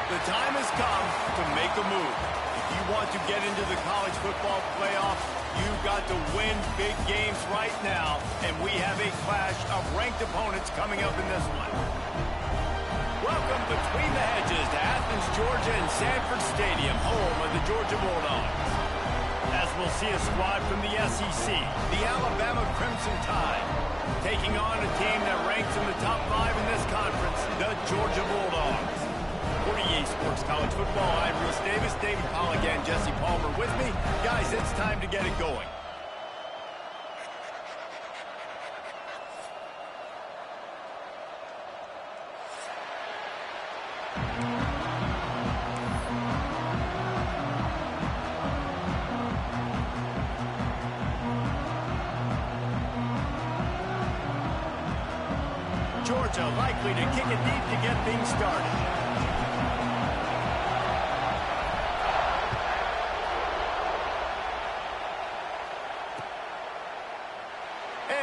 The time has come to make a move. If you want to get into the college football playoff, you've got to win big games right now, and we have a clash of ranked opponents coming up in this one. Welcome between the hedges to Athens, Georgia and Sanford Stadium, home of the Georgia Bulldogs. As we'll see a squad from the SEC, the Alabama Crimson Tide, taking on a team that ranks in the top 5 in this conference, the Georgia Bulldogs. 48 Sports College Football, I'm Reese Davis, David Polligan, Jesse Palmer with me. Guys, it's time to get it going. Georgia likely to kick it deep to get things started.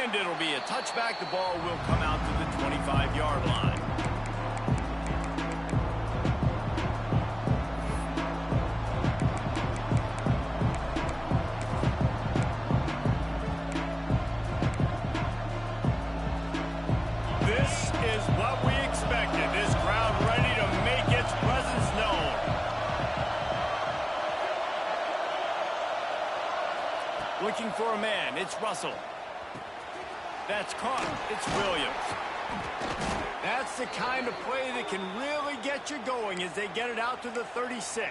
And it'll be a touchback. The ball will come out to the 25-yard line. This is what we expected. This crowd ready to make its presence known. Looking for a man. It's Russell. That's caught. It's Williams. That's the kind of play that can really get you going as they get it out to the 36.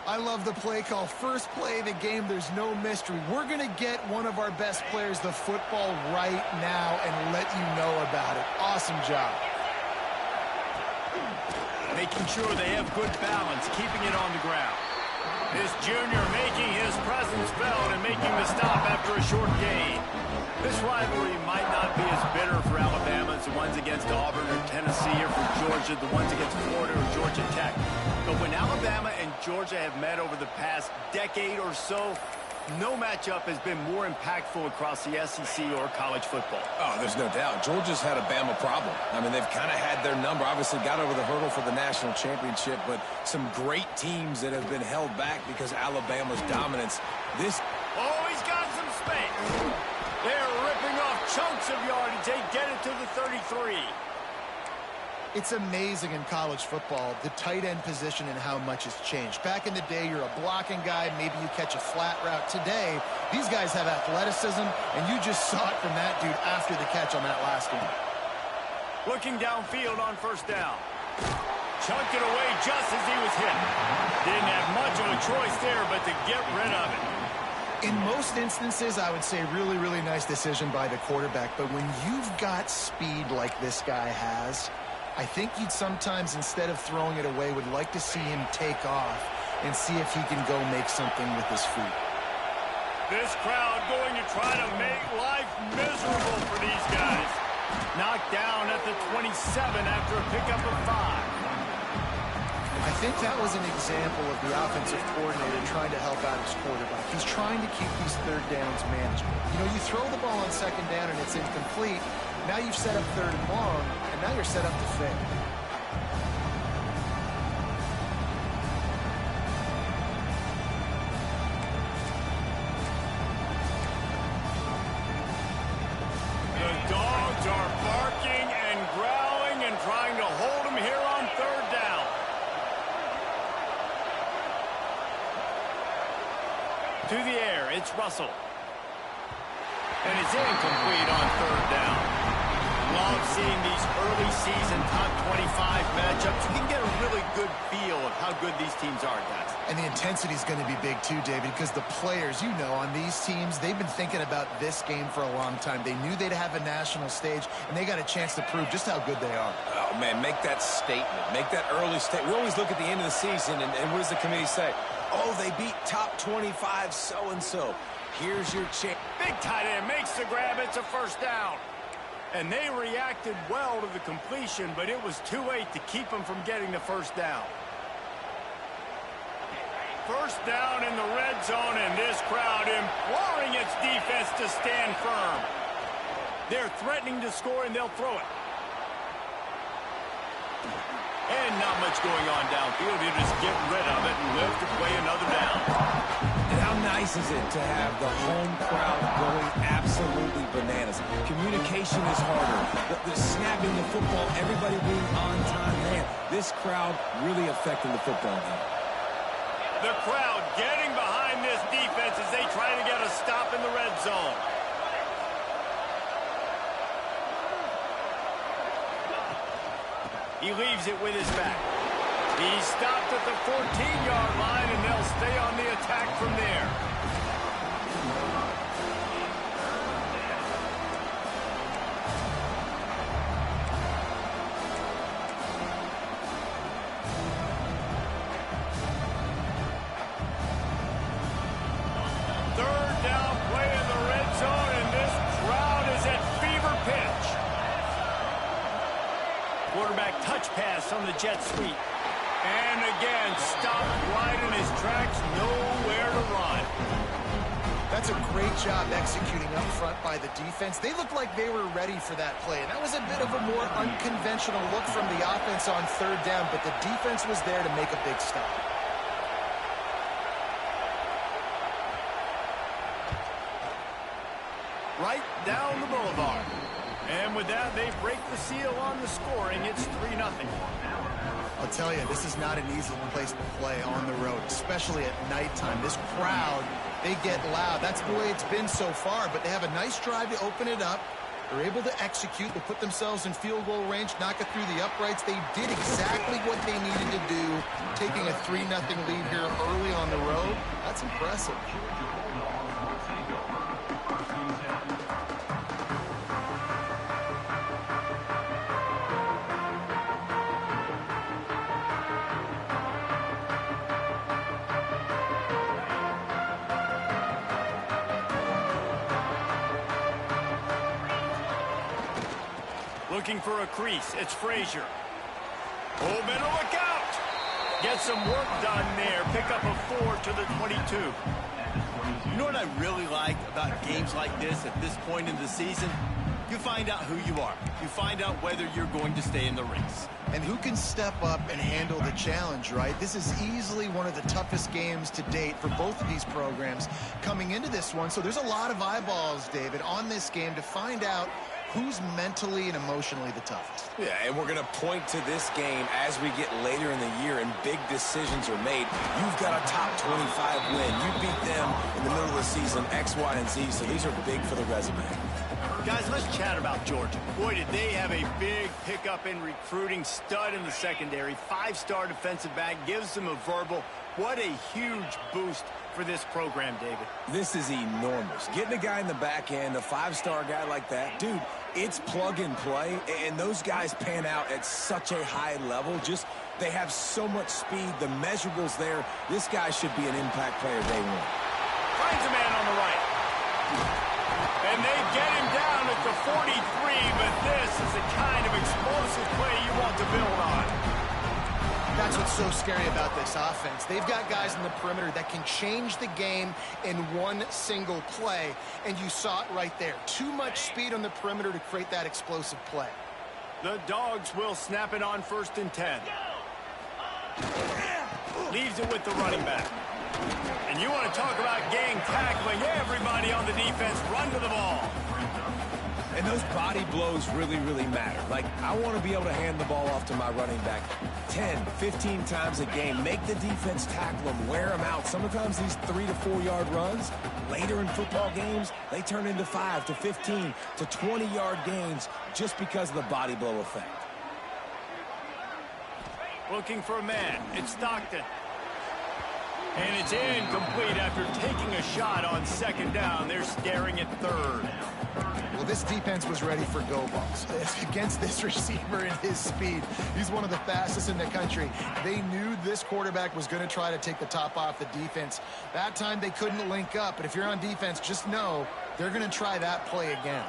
I love the play call. First play of the game, there's no mystery. We're going to get one of our best players the football right now and let you know about it. Awesome job. Making sure they have good balance, keeping it on the ground. This junior making his presence felt and making the stop after a short gain. This rivalry might not be as bitter for Alabama as the ones against Auburn or Tennessee, or for Georgia, the ones against Florida or Georgia Tech. But when Alabama and Georgia have met over the past decade or so, no matchup has been more impactful across the SEC or college football. Oh, there's no doubt. Georgia's had a Bama problem. I mean, they've kind of had their number. Obviously got over the hurdle for the national championship, but some great teams that have been held back because Alabama's dominance. Oh, he's got some space. They're ripping off chunks of yardage. They get it to the 33. It's amazing in college football, the tight end position and how much has changed. Back in the day, you're a blocking guy. Maybe you catch a flat route. Today, these guys have athleticism, and you just saw it from that dude after the catch on that last one. Looking downfield on first down. Chunked it away just as he was hit. Didn't have much of a choice there, but to get rid of it. In most instances, I would say really, really nice decision by the quarterback. But when you've got speed like this guy has, I think you'd sometimes, instead of throwing it away, would like to see him take off and see if he can go make something with his feet. This crowd going to try to make life miserable for these guys. Knocked down at the 27 after a pickup of 5. I think that was an example of the offensive coordinator trying to help out his quarterback. He's trying to keep these third downs manageable. You know, you throw the ball on second down and it's incomplete. Now you've set up third and long, and now you're set up to fail. The dogs are barking and growling and trying to hold him here on third down. To the air, it's Russell. And it's incomplete on third down. Love seeing these early season top 25 matchups. You can get a really good feel of how good these teams are, guys. And the intensity is going to be big too, David, because the players, you know, on these teams, they've been thinking about this game for a long time. They knew they'd have a national stage, and they got a chance to prove just how good they are. Oh, man, make that statement. Make that early statement. We always look at the end of the season, and what does the committee say? Oh, they beat top 25 so-and-so. Here's your chance. Big tight end makes the grab. It's a first down. And they reacted well to the completion, but it was too late to keep them from getting the first down. First down in the red zone, and this crowd imploring its defense to stand firm. They're threatening to score, and they'll throw it. And not much going on downfield. You just get rid of it and live to play another down. And how nice is it to have the home crowd going absolutely bananas? Communication is harder. The snapping the football, everybody being on time. Man, this crowd really affecting the football game. The crowd getting behind this defense as they try to get a stop in the red zone. He leaves it with his back. He stopped at the 14-yard line, and they'll stay on the attack from there. Third down play in the red zone, and this crowd is at fever pitch. Quarterback touch pass on the jet sweep. And again, stopped right in his tracks, nowhere to run. That's a great job executing up front by the defense. They looked like they were ready for that play. And that was a bit of a more unconventional look from the offense on third down, but the defense was there to make a big stop. Right down the boulevard. And with that, they break the seal on the scoring. It's 3-0. I'll tell you, this is not an easy place to play on the road, especially at nighttime. This crowd, they get loud. That's the way it's been so far, but they have a nice drive to open it up. They're able to execute. They put themselves in field goal range, knock it through the uprights. They did exactly what they needed to do, taking a 3-0 lead here early on the road. That's impressive. Looking for a crease. It's Frazier. Oh, better look out. Get some work done there. Pick up a 4 to the 22. You know what I really like about games like this at this point in the season? You find out who you are. You find out whether you're going to stay in the race. And who can step up and handle the challenge, right? This is easily one of the toughest games to date for both of these programs coming into this one. So there's a lot of eyeballs, David, on this game to find out who's mentally and emotionally the toughest. Yeah, and we're going to point to this game as we get later in the year and big decisions are made. You've got a top 25 win. You beat them in the middle of the season, X, Y, and Z, so these are big for the resume. Guys, let's chat about Georgia. Boy, did they have a big pickup in recruiting. Stud in the secondary. 5-star defensive back. Gives them a verbal. What a huge boost for this program, David. This is enormous. Getting a guy in the back end, a 5-star guy like that, dude, it's plug and play, and those guys pan out at such a high level. Just, they have so much speed. The measurables there. This guy should be an impact player day one. Finds a man on the right. And they get him down at the 43, but this is the kind of explosive play you want to build on. That's what's so scary about this offense. They've got guys in the perimeter that can change the game in one single play, and you saw it right there. Too much speed on the perimeter to create that explosive play. The Dogs will snap it on 1st and 10. Leaves it with the running back. And you want to talk about gang tackling. Everybody on the defense run to the ball. And those body blows really, really matter. Like, I want to be able to hand the ball off to my running back 10, 15 times a game. Make the defense tackle them, wear them out. Sometimes these 3 to 4 yard runs, later in football games, they turn into 5 to 15 to 20 yard gains just because of the body blow effect. Looking for a man. It's Stockton. And it's incomplete after taking a shot on 2nd down. They're staring at 3rd. Well, this defense was ready for go balls against this receiver and his speed. He's one of the fastest in the country. They knew this quarterback was going to try to take the top off the defense. That time they couldn't link up, but if you're on defense, just know they're going to try that play again.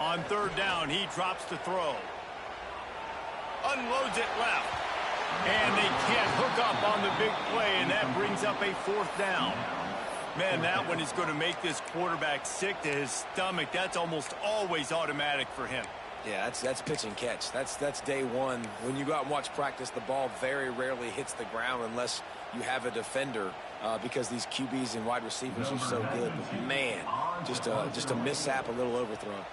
On 3rd down, he drops to throw. Unloads it left. And they can't hook up on the big play, and that brings up a 4th down. Man, that one is going to make this quarterback sick to his stomach. That's almost always automatic for him. Yeah, that's pitch and catch. That's day one. When you go out and watch practice, the ball very rarely hits the ground unless you have a defender because these QBs and wide receivers are so good. But man, just a mishap, a little overthrown.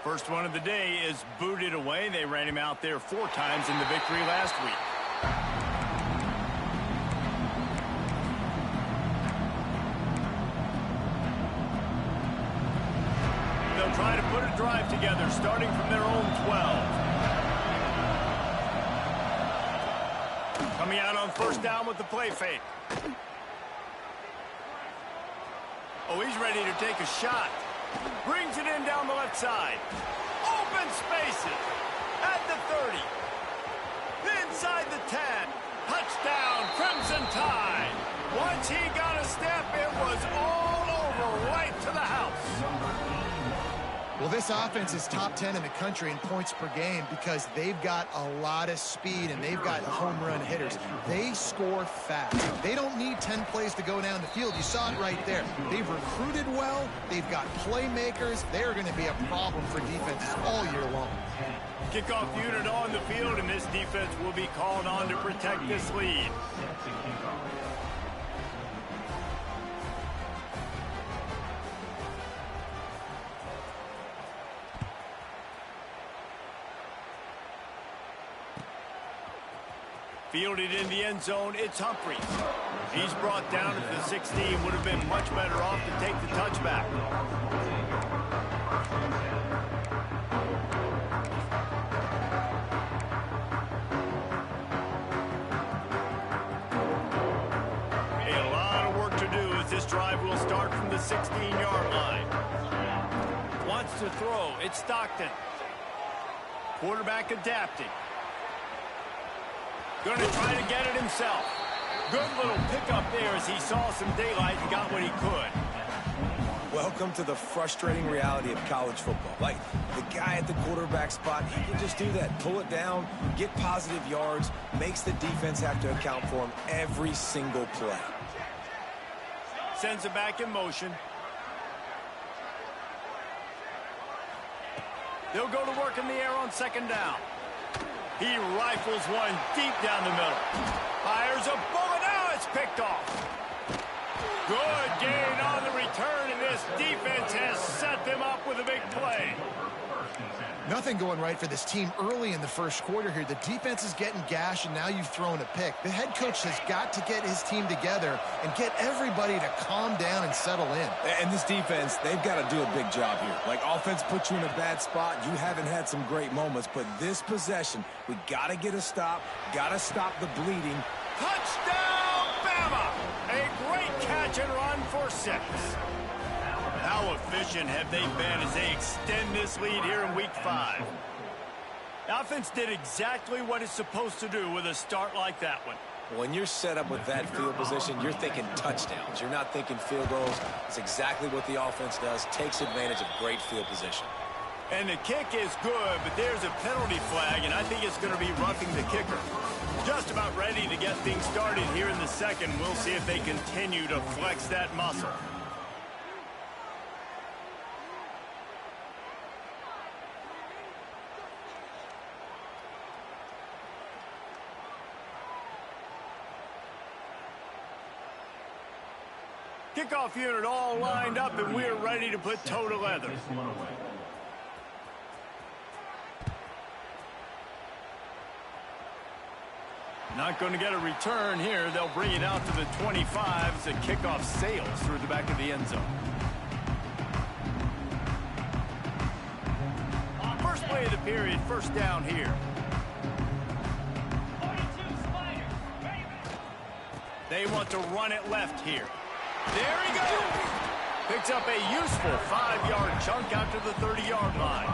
First one of the day is booted away. They ran him out there 4 times in the victory last week. They'll try to put a drive together, starting from their own 12. Coming out on first down with the play fake. Oh, he's ready to take a shot. Brings it in down the left side. Open spaces at the 30. Inside the 10. Touchdown, Crimson Tide. Once he got a step, it was all over, right to the house. Well, this offense is top 10 in the country in points per game because they've got a lot of speed and they've got home run hitters. They score fast. They don't need 10 plays to go down the field. You saw it right there. They've recruited well. They've got playmakers. They're going to be a problem for defenses all year long. Kickoff unit on the field, and this defense will be called on to protect this lead. Fielded in the end zone, it's Humphries. He's brought down at the 16. Would have been much better off to take the touchback. A lot of work to do as this drive will start from the 16-yard line. Wants to throw, it's Stockton. Quarterback adapting. Going to try to get it himself. Good little pickup there as he saw some daylight and got what he could. Welcome to the frustrating reality of college football. Like, the guy at the quarterback spot, he can just do that. Pull it down, get positive yards, makes the defense have to account for him every single play. Sends it back in motion. They'll go to work in the air on second down. He rifles one deep down the middle. Fires a bullet. Now it's picked off. Good gain on the return, and this defense has set them up with a big play. Nothing going right for this team early in the first quarter here. The defense is getting gashed, and now you've thrown a pick. The head coach has got to get his team together and get everybody to calm down and settle in. And this defense, they've got to do a big job here. Like, offense puts you in a bad spot. You haven't had some great moments, but this possession, we got to get a stop, got to stop the bleeding. Touchdown, Bama! A great catch and run for 6. How efficient have they been as they extend this lead here in Week 5? The offense did exactly what it's supposed to do with a start like that one. When you're set up with that field position, you're thinking touchdowns. You're not thinking field goals. It's exactly what the offense does, takes advantage of great field position. And the kick is good, but there's a penalty flag, and I think it's going to be roughing the kicker. Just about ready to get things started here in the second. We'll see if they continue to flex that muscle. Kickoff unit all lined up, and we're ready to put toe to leather. Not going to get a return here. They'll bring it out to the 25 as the kickoff sails through the back of the end zone. First play of the period, first down here. They want to run it left here. There he goes. Picks up a useful 5-yard chunk out to the 30-yard line.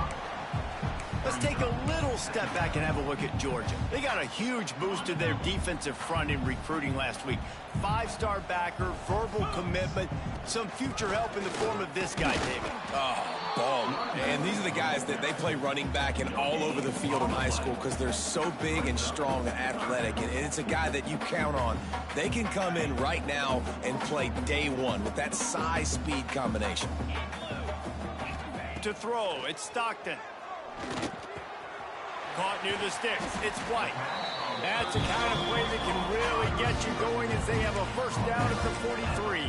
Let's take a little step back and have a look at Georgia. They got a huge boost to their defensive front in recruiting last week. 5-star backer, verbal commitment, some future help in the form of this guy, David. Oh, Ball. And these are the guys that they play running back and all over the field in high school because they're so big and strong and athletic. And it's a guy that you count on. They can come in right now and play day one with that size-speed combination. To throw, it's Stockton. Caught near the sticks. It's White. That's the kind of play that can really get you going as they have a first down at the 43.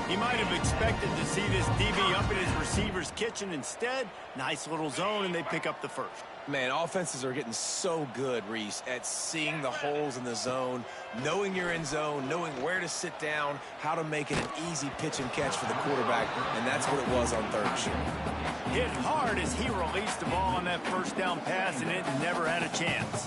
He might have expected to see this DB up in his receiver's kitchen. Instead, nice little zone, and they pick up the first. Man, offenses are getting so good, Reese, at seeing the holes in the zone, knowing you're in zone, knowing where to sit down, how to make it an easy pitch and catch for the quarterback, and that's what it was on third and short. Hit hard as he released the ball on that first down pass, and it never had a chance.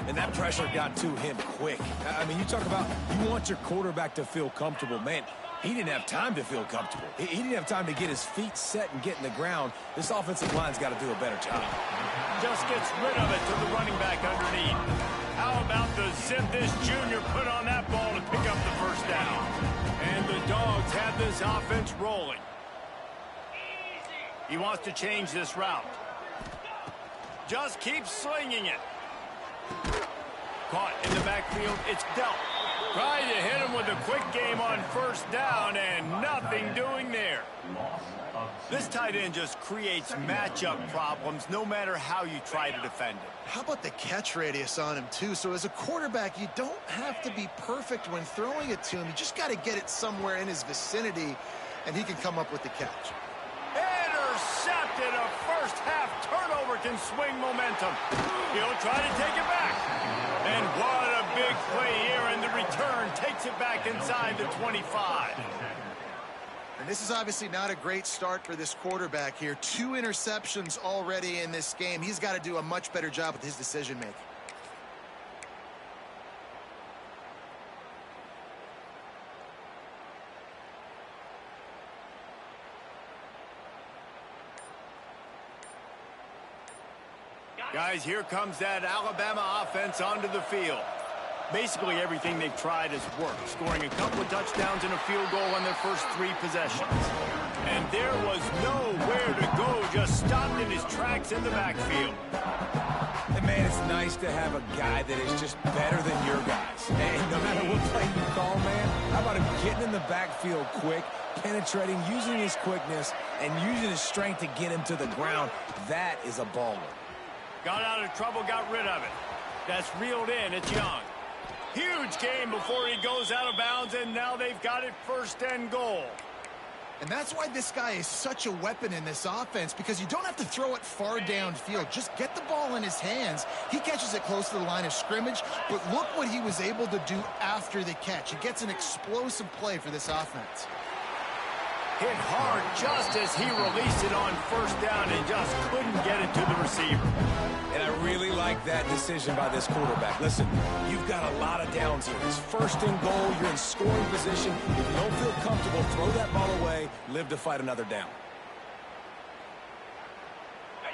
And that pressure got to him quick. I mean, you talk about you want your quarterback to feel comfortable. Man, he didn't have time to feel comfortable. He didn't have time to get his feet set and get in the ground. This offensive line's got to do a better job. Just gets rid of it to the running back underneath. How about the zip this junior put on that ball to pick up the first down? And the Dogs have this offense rolling. He wants to change this route. Just keeps slinging it. Caught in the backfield. It's dealt. Trying to hit him with a quick game on first down, and nothing doing there. This tight end just creates matchup problems no matter how you try to defend it. How about the catch radius on him, too? So as a quarterback, you don't have to be perfect when throwing it to him. You just got to get it somewhere in his vicinity, and he can come up with the catch. Intercepted. A first-half turnover can swing momentum. He'll try to take it back. And what a big play here, and the return takes it back inside the 25. And this is obviously not a great start for this quarterback here. 2 interceptions already in this game. He's got to do a much better job with his decision-making. Guys, here comes that Alabama offense onto the field. Basically everything they've tried has worked, scoring a couple of touchdowns and a field goal on their first 3 possessions. And there was nowhere to go, just stopped in his tracks in the backfield. And man, it's nice to have a guy that is just better than your guys. And no matter what play you call, man, how about him getting in the backfield quick, penetrating, using his quickness, and using his strength to get him to the ground. That is a baller. Got out of trouble, got rid of it. That's reeled in. It's Young. Huge game before he goes out of bounds, and now they've got it first and goal. And that's why this guy is such a weapon in this offense, because you don't have to throw it far downfield. Just get the ball in his hands. He catches it close to the line of scrimmage, but look what he was able to do after the catch. He gets an explosive play for this offense. Hit hard just as he released it on first down and just couldn't get it to the receiver. And I really like that decision by this quarterback. Listen, you've got a lot of downs here. It's first and goal. You're in scoring position. If you don't feel comfortable, throw that ball away. Live to fight another down.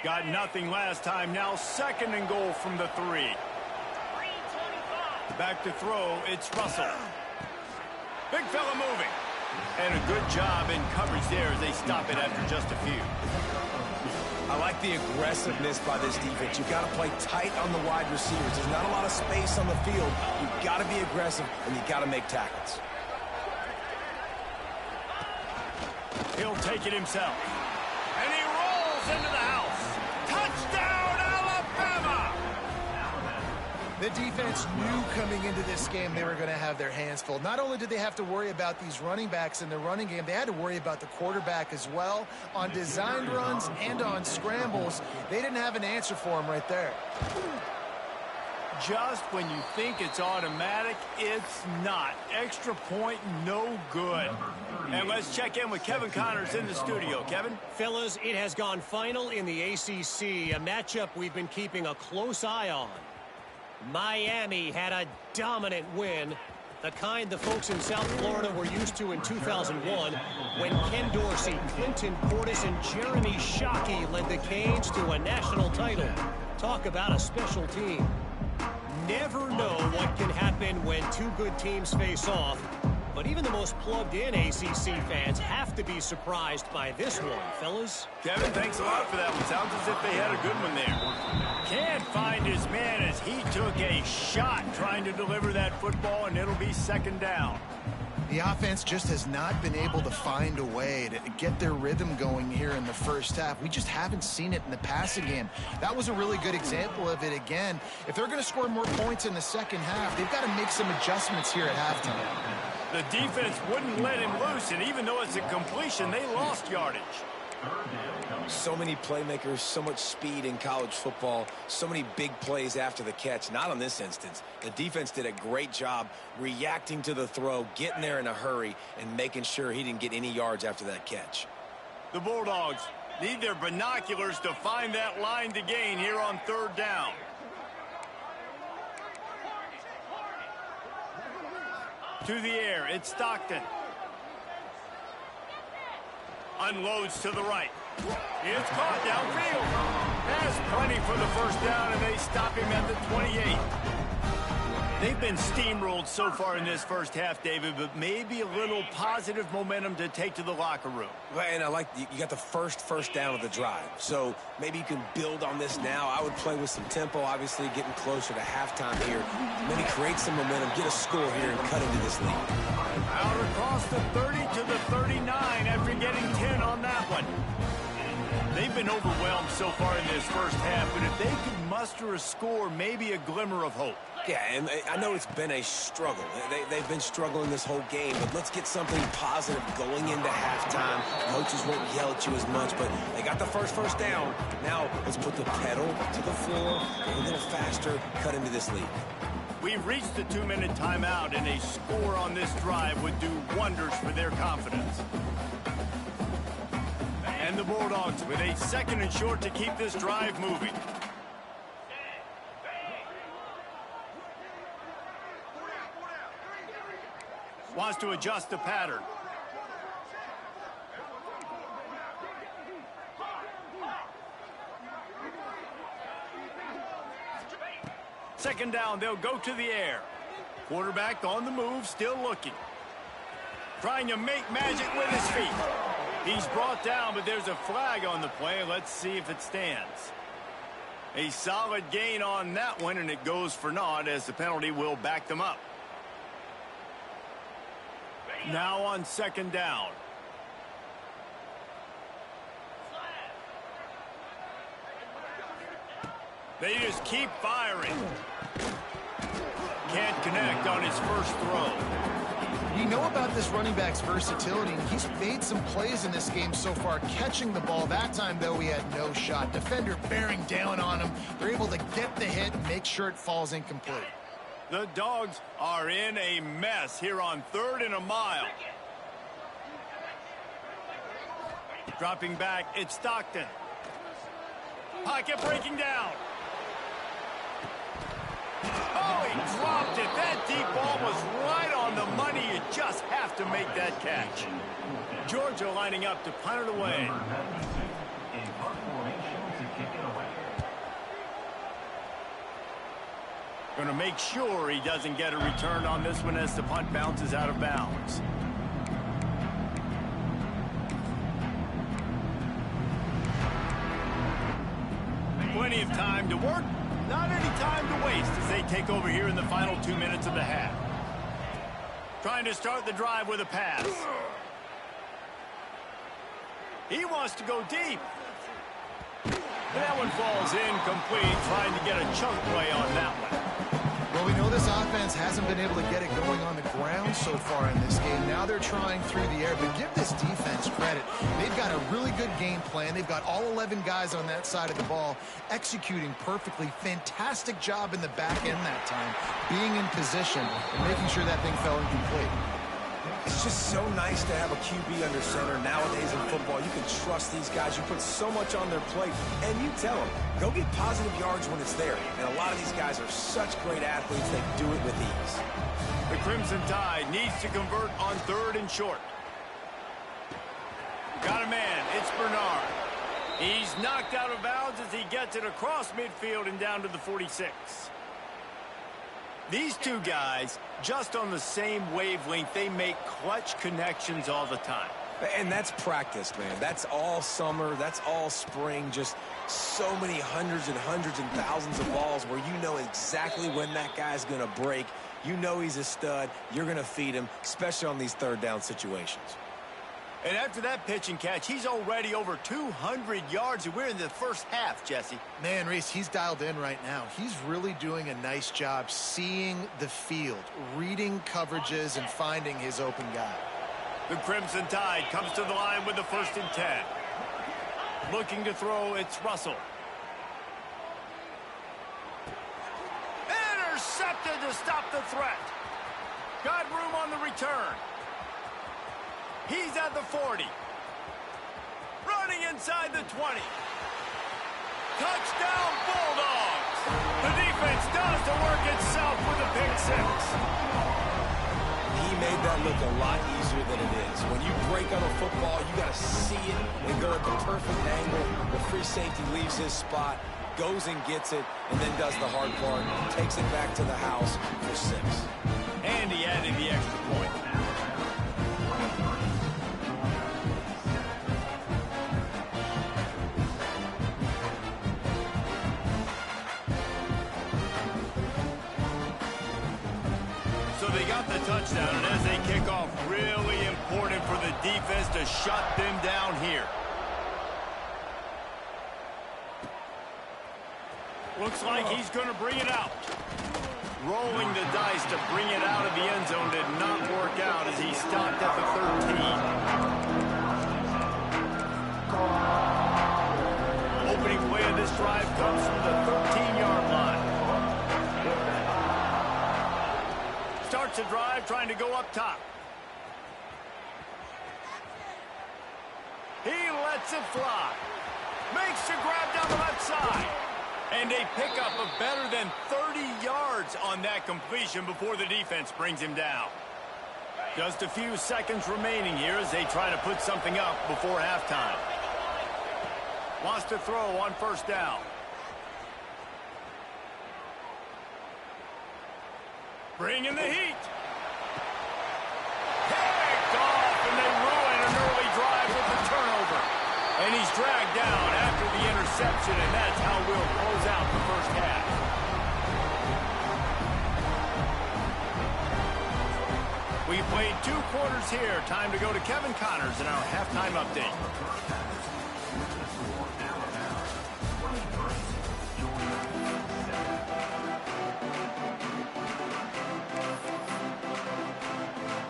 Got nothing last time. Now second and goal from the 3. Back to throw. It's Russell. Big fella moving. And a good job in coverage there as they stop it after just a few. I like the aggressiveness by this defense. You've got to play tight on the wide receivers. There's not a lot of space on the field. You've got to be aggressive, and you've got to make tackles. He'll take it himself. And he rolls into the house. Touchdown, Alabama! The defense knew coming into this game they were going to have their hands full. Not only did they have to worry about these running backs in the running game, they had to worry about the quarterback as well. On designed runs and on scrambles, they didn't have an answer for him right there. Just when you think it's automatic, it's not. Extra point, no good. And let's check in with Kevin Connors in the studio. Kevin? Fellas, it has gone final in the ACC, a matchup we've been keeping a close eye on. Miami had a dominant win, The kind the folks in South Florida were used to in 2001 when Ken Dorsey, Clinton Portis, and Jeremy Shockey led the Canes to a national title. Talk about a special team. Never know what can happen when two good teams face off, but even the most plugged-in ACC fans have to be surprised by this one, fellas. Kevin, thanks a lot for that one. Sounds as if they had a good one there. Can't find his man as he took a shot trying to deliver that football, and it'll be second down. The offense just has not been able to find a way to get their rhythm going here in the first half. We just haven't seen it in the passing game. That was a really good example of it again. If they're going to score more points in the second half, they've got to make some adjustments here at halftime. The defense wouldn't let him loose, and even though it's a completion, they lost yardage. So many playmakers, so much speed in college football, so many big plays after the catch. Not on this instance. The defense did a great job reacting to the throw, getting there in a hurry, and making sure he didn't get any yards after that catch. The Bulldogs need their binoculars to find that line to gain here on third down. To the air, it's Stockton. Unloads to the right. It's caught downfield. Has plenty for the first down, and they stop him at the 28. They've been steamrolled so far in this first half, David, but maybe a little positive momentum to take to the locker room. Well, and I like you got the first down of the drive, so maybe you can build on this now. I would play with some tempo, obviously getting closer to halftime here. Maybe create some momentum, get a score here, and cut into this lead. Out across the 30 to the 39 after getting 10 on that one. They've been overwhelmed so far in this first half, but if they could muster a score, maybe a glimmer of hope. Yeah, and I know it's been a struggle. They've been struggling this whole game, but let's get something positive going into halftime. Coaches won't yell at you as much, but they got the first down. Now let's put the pedal to the floor, go a little faster, cut into this lead. We've reached the 2-minute timeout, and a score on this drive would do wonders for their confidence. And the Bulldogs with a second and short to keep this drive moving. Wants to adjust the pattern. Second down, they'll go to the air. Quarterback on the move, still looking. Trying to make magic with his feet. He's brought down, but there's a flag on the play. Let's see if it stands. A solid gain on that one, and it goes for naught as the penalty will back them up. Now on second down. They just keep firing. Can't connect on his first throw. You know about this running back's versatility, and he's made some plays in this game so far, catching the ball. That time, though, he had no shot. Defender bearing down on him. They're able to get the hit and make sure it falls incomplete. The Dogs are in a mess here on 3rd and a mile. Dropping back, it's Stockton. Pocket breaking down. Oh, he dropped it. That deep ball was right on the money. You just have to make that catch. Georgia lining up to punt it away. Going to make sure he doesn't get a return on this one as the punt bounces out of bounds. Plenty of time to work. Not any time to waste as they take over here in the final 2 minutes of the half. Trying to start the drive with a pass. He wants to go deep. That one falls incomplete, trying to get a chunk play on that one. Well, we know this offense hasn't been able to get it going on the ground so far in this game. Now they're trying through the air, but give this defense credit. They've got a really good game plan. They've got all 11 guys on that side of the ball executing perfectly. Fantastic job in the back end that time, being in position and making sure that thing fell incomplete. It's just so nice to have a QB under center. Nowadays in football, you can trust these guys. You put so much on their plate, and you tell them, go get positive yards when it's there. And a lot of these guys are such great athletes, they do it with ease. The Crimson Tide needs to convert on 3rd and short. Got a man. It's Bernard. He's knocked out of bounds as he gets it across midfield and down to the 46. These two guys, just on the same wavelength, they make clutch connections all the time. And that's practice, man. That's all summer. That's all spring. Just so many hundreds and thousands of balls where you know exactly when that guy's going to break. You know he's a stud. You're going to feed him, especially on these 3rd down situations. And after that pitch and catch, he's already over 200 yards, and we're in the first half, Jesse. Man, Reese, he's dialed in right now. He's really doing a nice job seeing the field, reading coverages, and finding his open guy. The Crimson Tide comes to the line with the 1st and 10. Looking to throw, it's Russell. Intercepted to stop the threat. Got room on the return. He's at the 40. Running inside the 20. Touchdown, Bulldogs. The defense does the work itself with a pick 6. He made that look a lot easier than it is. When you break on a football, you got to see it and go at the perfect angle. The free safety leaves his spot, goes and gets it, and then does the hard part, takes it back to the house for 6. And he added the extra point. So they got the touchdown, and as they kick off, really important for the defense to shut them down here. Looks like he's going to bring it out. Rolling the dice to bring it out of the end zone did not work out as he stopped at the 13. Opening play of this drive comes from the 13-yard line. Starts a drive trying to go up top. He lets it fly. Makes the grab down the left side. And a pickup of better than 30 yards on that completion before the defense brings him down. Just a few seconds remaining here as they try to put something up before halftime. Wants to throw on 1st down. Bring in the heat. Picked off, and they ruin an early drive with the turnover. And he's dragged down after the interception, and that's how we'll close out the first half. We played 2 quarters here. Time to go to Kevin Connors in our halftime update.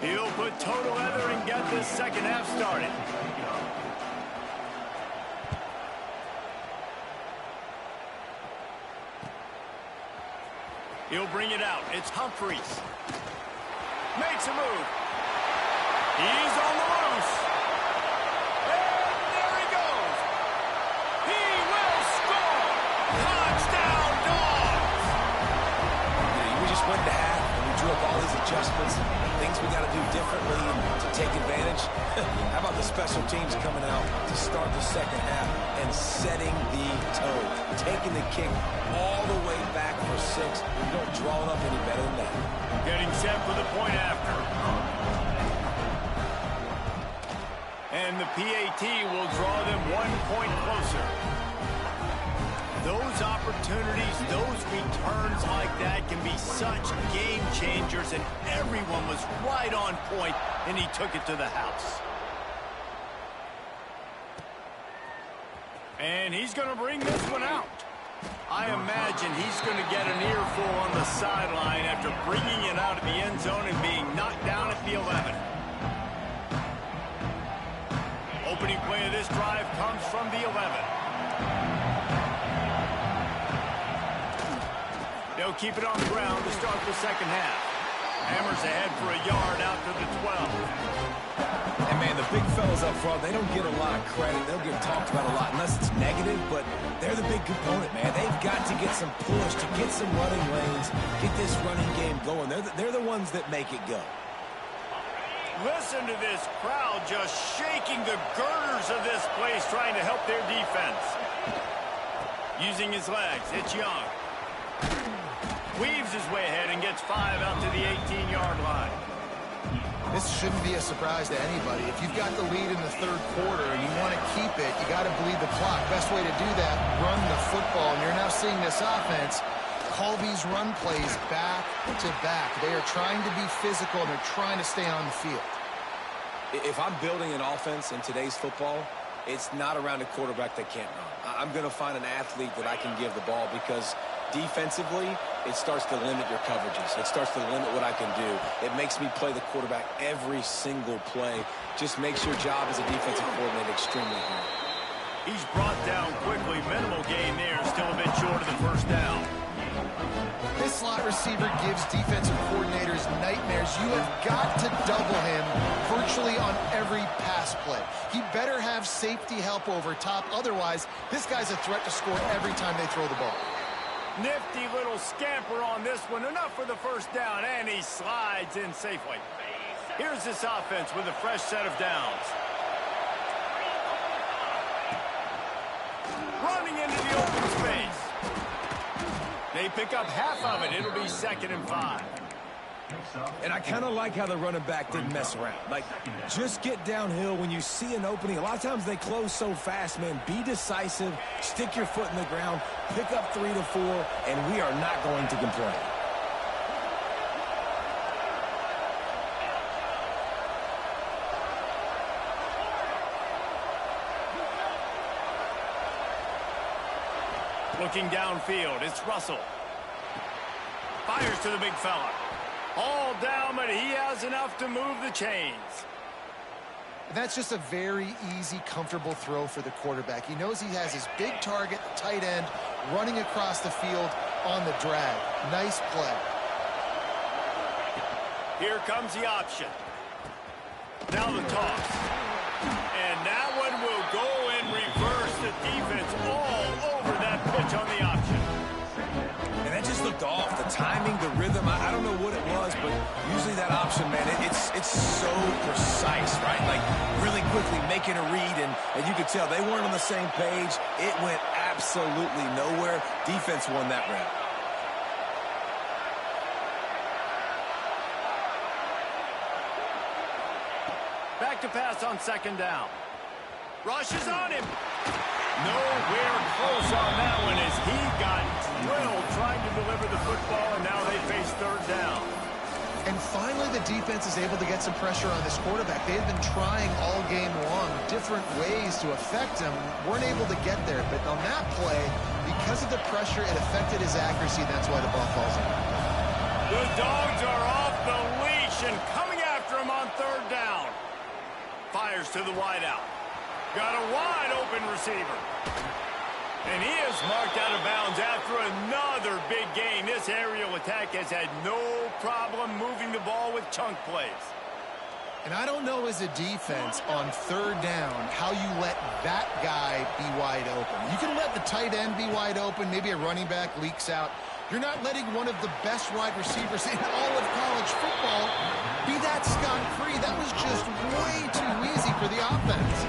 He'll put total leather and get this second half started. He'll bring it out. It's Humphries. Makes a move. He's on the loose. And there he goes. He will score. Touchdown, Dogs. We just went to half, and we drew up all these adjustments, things we got to do differently to take advantage. How about the special teams coming out to start the second half and setting the tone, taking the kick all the way back for 6. We don't draw it up any better than that. Getting set for the point after. And the PAT will draw them 1 point closer. Those opportunities, those returns like that can be such game changers, and everyone was right on point, and he took it to the house. And he's going to bring this one out. I imagine he's going to get an earful on the sideline after bringing it out of the end zone and being knocked down at the 11. Opening play of this drive comes from the 11. They'll keep it on the ground to start the second half. Hammers ahead for a yard out to the 12. And, man, the big fellas up front, they don't get a lot of credit. They'll get talked about a lot unless it's negative, but they're the big component, man. They've got to get some push, to get some running lanes, get this running game going. They're the ones that make it go. Listen to this crowd just shaking the girders of this place, trying to help their defense. Using his legs, it's Young. Weaves his way ahead and gets 5 out to the 18-yard line. This shouldn't be a surprise to anybody. If you've got the lead in the third quarter and you want to keep it, you got to bleed the clock. Best way to do that, run the football. And you're now seeing this offense call these run plays back to back. They are trying to be physical, and they're trying to stay on the field. If I'm building an offense in today's football, it's not around a quarterback that can't run. I'm going to find an athlete that I can give the ball, because defensively, it starts to limit your coverages. It starts to limit what I can do. It makes me play the quarterback every single play. Just makes your job as a defensive coordinator extremely hard. He's brought down quickly. Minimal gain there. Still a bit short of the first down. This slot receiver gives defensive coordinators nightmares. You have got to double him virtually on every pass play. He better have safety help over top. Otherwise, this guy's a threat to score every time they throw the ball. Nifty little scamper on this one. Enough for the first down, and he slides in safely. Here's this offense with a fresh set of downs. Running into the open space. They pick up half of it. It'll be 2nd and 5. And I kind of like how the running back didn't mess around. Like, just get downhill when you see an opening. A lot of times they close so fast, man. Be decisive, stick your foot in the ground, pick up 3 to 4, and we are not going to complain. Looking downfield, it's Russell. Fires to the big fella. All down, but he has enough to move the chains. That's just a very easy, comfortable throw for the quarterback. He knows he has his big target, the tight end, running across the field on the drag. Nice play. Here comes the option. Now the toss. And that one will go in reverse. The defense all over that pitch on the option. And that just looked off. The timing, the rhythm, I don't know what it was, but usually that option, man, it's so precise, right? Like, really quickly making a read, and you could tell they weren't on the same page. It went absolutely nowhere. Defense won that round. Back to pass on 2nd down. Rushes on him. Nowhere close on that one as he got drilled trying to deliver the football, and now they face 3rd down. And finally, the defense is able to get some pressure on this quarterback. They had been trying all game long different ways to affect him. Weren't able to get there, but on that play, because of the pressure, it affected his accuracy. That's why the ball falls in. The Dogs are off the leash and coming after him on 3rd down. Fires to the wideout. Got a wide open receiver. And he is marked out of bounds after another big gain. This aerial attack has had no problem moving the ball with chunk plays. And I don't know as a defense on 3rd down how you let that guy be wide open. You can let the tight end be wide open. Maybe a running back leaks out. You're not letting one of the best wide receivers in all of college football be that scot-free. That was just way too easy for the offense.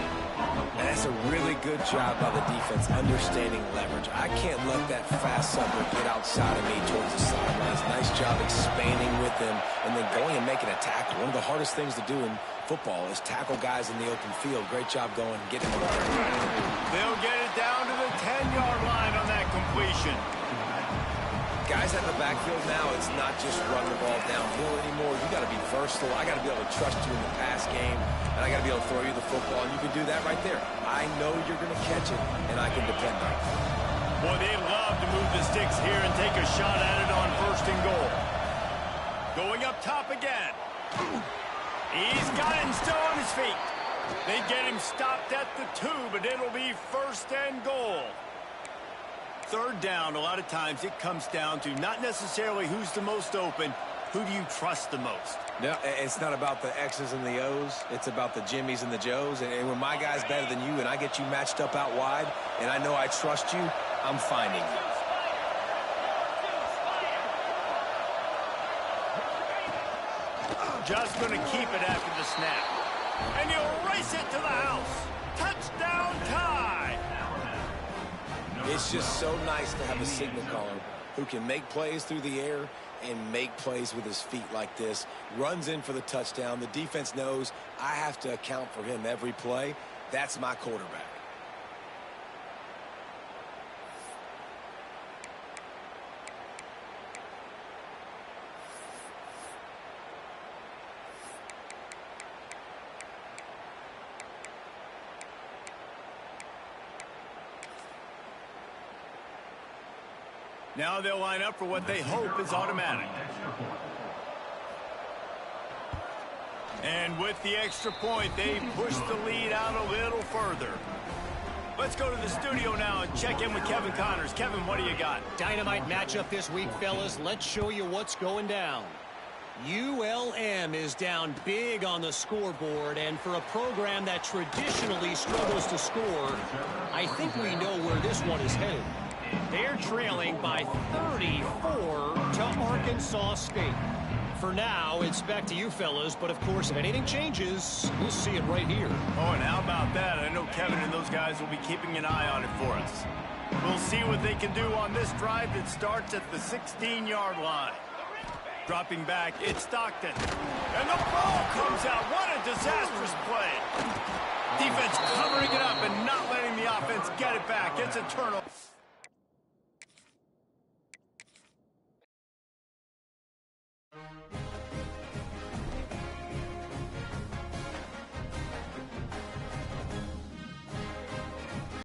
And that's a really good job by the defense understanding leverage. I can't let that fast sucker get outside of me towards the sidelines. Nice job expanding with them and then going and making a tackle. One of the hardest things to do in football is tackle guys in the open field. Great job going and getting them over there. They'll get it down to the 10-yard line on that completion. Guys out in the backfield now, it's not just run the ball downhill anymore. You got to be versatile. I got to be able to trust you in the pass game, and I got to be able to throw you the football, and you can do that right there. I know you're going to catch it, and I can depend on it. Boy, they love to move the sticks here and take a shot at it on 1st and goal. Going up top again. He's got it and still on his feet. They get him stopped at the 2, but it'll be 1st and goal. 3rd down, a lot of times it comes down to not necessarily who's the most open, Who do you trust the most? No, it's not about the X's and the O's. It's about the Jimmies and the Joes. And when my guy's better than you and I get you matched up out wide and I know I trust you, I'm finding you. Just going to keep it after the snap. And he'll race it to the house. Touchdown tie. It's just so nice to have a signal caller who can make plays through the air and make plays with his feet like this. Runs in for the touchdown. The defense knows I have to account for him every play. That's my quarterback. Now they'll line up for what they hope is automatic. And with the extra point, they push the lead out a little further. Let's go to the studio now and check in with Kevin Connors. Kevin, what do you got? Dynamite matchup this week, fellas. Let's show you what's going down. ULM is down big on the scoreboard, and for a program that traditionally struggles to score, I think we know where this one is headed. They're trailing by 34 to Arkansas State. For now, it's back to you fellas, but of course, if anything changes, we'll see it right here. Oh, and how about that? I know Kevin and those guys will be keeping an eye on it for us. We'll see what they can do on this drive that starts at the 16-yard line. Dropping back, it's Stockton. And the ball comes out. What a disastrous play. Defense covering it up and not letting the offense get it back. It's a turnover.